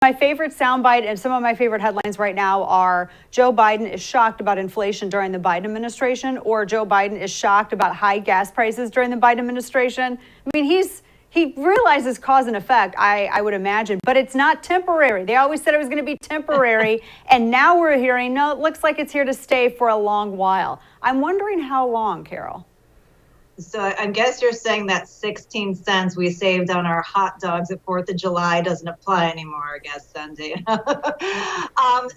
My favorite soundbite and some of my favorite headlines right now are Joe Biden is shocked about inflation during the Biden administration, or Joe Biden is shocked about high gas prices during the Biden administration. I mean, he realizes cause and effect, I would imagine, but it's not temporary. They always said it was going to be temporary, and now we're hearing, no, it looks like it's here to stay for a long while. I'm wondering how long, Carol. So I guess you're saying that 16 cents we saved on our hot dogs at 4th of July doesn't apply anymore, I guess, Cindy. No. I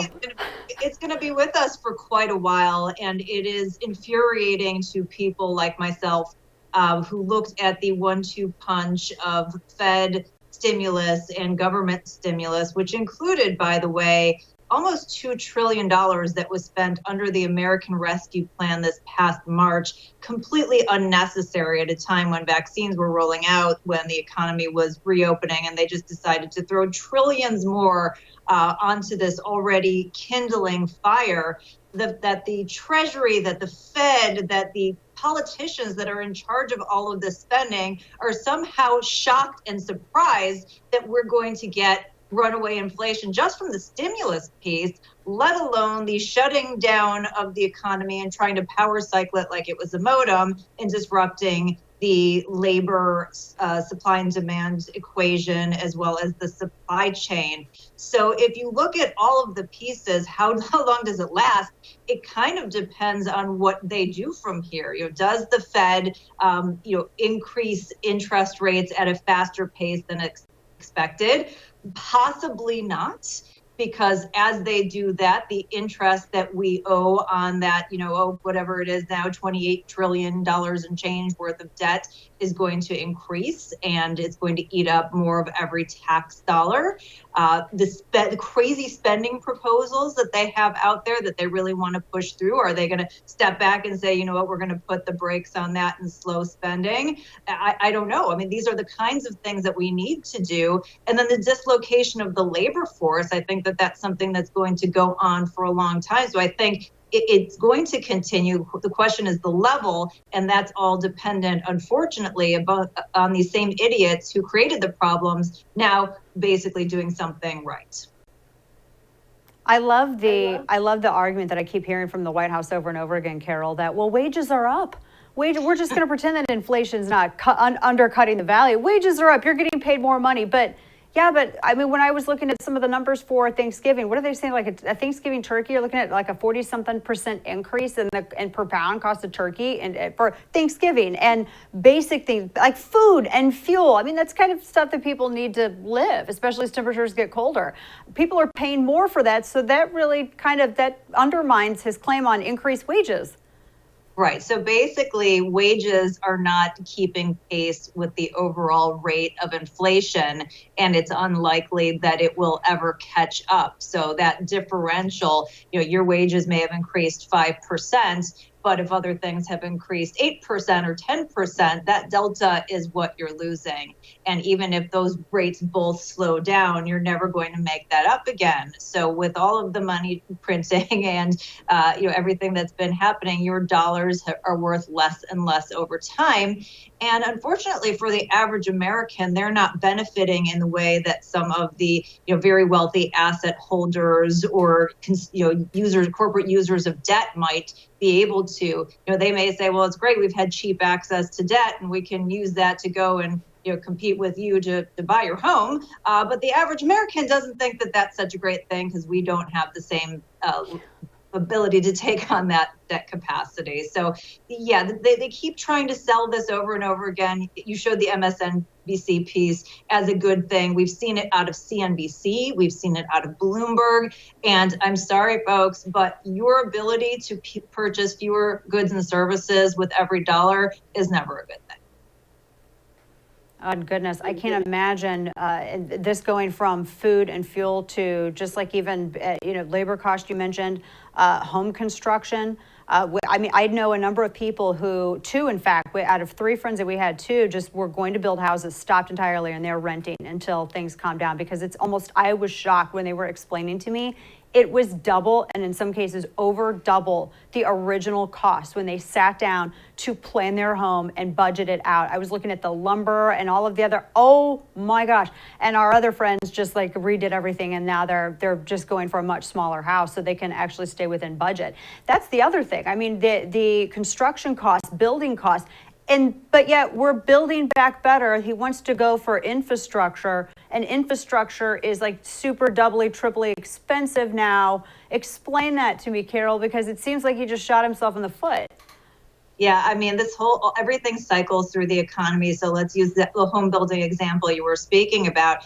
think it's going to be with us for quite a while, and it is infuriating to people like myself who looked at the 1-2 punch of Fed stimulus and government stimulus, which included, by the way, almost $2 trillion that was spent under the American Rescue Plan this past March, completely unnecessary at a time when vaccines were rolling out, when the economy was reopening, and they just decided to throw trillions more onto this already kindling fire. That the Treasury, that the Fed, that the politicians that are in charge of all of this spending are somehow shocked and surprised that we're going to get runaway inflation just from the stimulus piece, let alone the shutting down of the economy and trying to power cycle it like it was a modem and disrupting the labor supply and demand equation, as well as the supply chain. So if you look at all of the pieces, how long does it last? It kind of depends on what they do from here. Does the Fed, increase interest rates at a faster pace than expected? Possibly not, because as they do that, the interest that we owe on that, whatever it is now, $28 trillion and change worth of debt is going to increase, and it's going to eat up more of every tax dollar. The crazy spending proposals that they have out there that they really want to push through, are they going to step back and say, you know what, we're going to put the brakes on that and slow spending? I don't know. I mean, these are the kinds of things that we need to do. And then the dislocation of the labor force, I think that that's something that's going to go on for a long time. So I think it's going to continue. The question is the level, and that's all dependent, unfortunately, on these same idiots who created the problems now basically doing something right. I love the argument that I keep hearing from the White House over and over again, Carol, that, well, wages are up. We're just going to pretend that inflation's not undercutting the value. Wages are up. You're getting paid more money. But I mean, when I was looking at some of the numbers for Thanksgiving, what are they saying? Like a Thanksgiving turkey, you're looking at like a 40-something% increase in per pound cost of turkey and for Thanksgiving, and basic things like food and fuel. I mean, that's kind of stuff that people need to live, especially as temperatures get colder. People are paying more for that. So that really that undermines his claim on increased wages. Right. So basically, wages are not keeping pace with the overall rate of inflation, and it's unlikely that it will ever catch up. So that differential, your wages may have increased 5%, but if other things have increased 8% or 10%, that delta is what you're losing. And even if those rates both slow down, you're never going to make that up again. So with all of the money printing and everything that's been happening, your dollars are worth less and less over time. And unfortunately for the average American, they're not benefiting in the way that some of the very wealthy asset holders or corporate users of debt might be able to. They may say, well, it's great, we've had cheap access to debt and we can use that to go and compete with you to buy your home. But the average American doesn't think that that's such a great thing, because we don't have the same ability to take on that debt capacity. So they keep trying to sell this over and over again. You showed the MSNBC piece as a good thing. We've seen it out of CNBC. We've seen it out of Bloomberg. And I'm sorry, folks, but your ability to purchase fewer goods and services with every dollar is never a good thing. Oh, goodness, I can't imagine this going from food and fuel to just like even, labor cost you mentioned, home construction. I mean, I know a number of people who, in fact, out of 3 friends that we had, 2 just were going to build houses, stopped entirely, and they're renting until things calm down, because it's almost, I was shocked when they were explaining to me, it was double, and in some cases over double the original cost when they sat down to plan their home and budget it out. I was looking at the lumber and all of the other, oh my gosh. And our other friends just like redid everything, and now they're just going for a much smaller house so they can actually stay within budget. That's the other thing. I mean, the construction costs, building costs, but yet we're building back better. He wants to go for infrastructure, and infrastructure is like super doubly, triply expensive now. Explain that to me, Carol, because it seems like he just shot himself in the foot. Yeah, I mean, everything cycles through the economy. So let's use the home building example you were speaking about.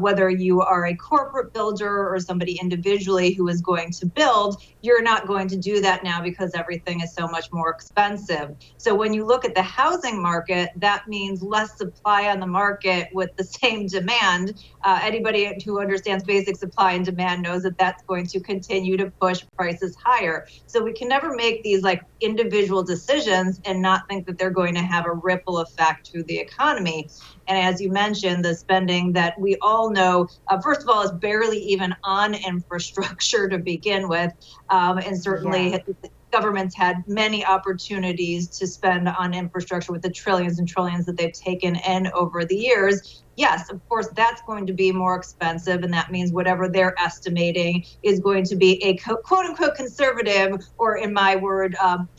Whether you are a corporate builder or somebody individually who is going to build, you're not going to do that now because everything is so much more expensive. So when you look at the housing market, that means less supply on the market with the same demand. Anybody who understands basic supply and demand knows that that's going to continue to push prices higher. So we can never make these like individual decisions and not think that they're going to have a ripple effect through the economy. And as you mentioned, the spending that we all know, first of all, is barely even on infrastructure to begin with. And certainly governments had many opportunities to spend on infrastructure with the trillions and trillions that they've taken in over the years. Yes, of course, that's going to be more expensive. And that means whatever they're estimating is going to be a quote unquote conservative, or in my word,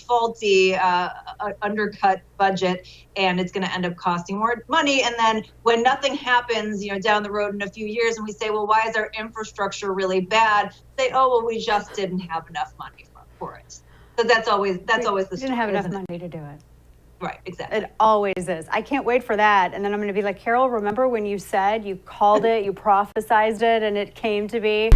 faulty, undercut budget. And it's going to end up costing more money. And then when nothing happens, down the road in a few years, and we say, well, why is our infrastructure really bad? Say, oh, well, we just didn't have enough money for it. So that's always the story. Didn't have enough money to do it. Right, exactly. It always is. I can't wait for that. And then I'm going to be like, Carol, remember when you said, you called it, you prophesized it, and it came to be?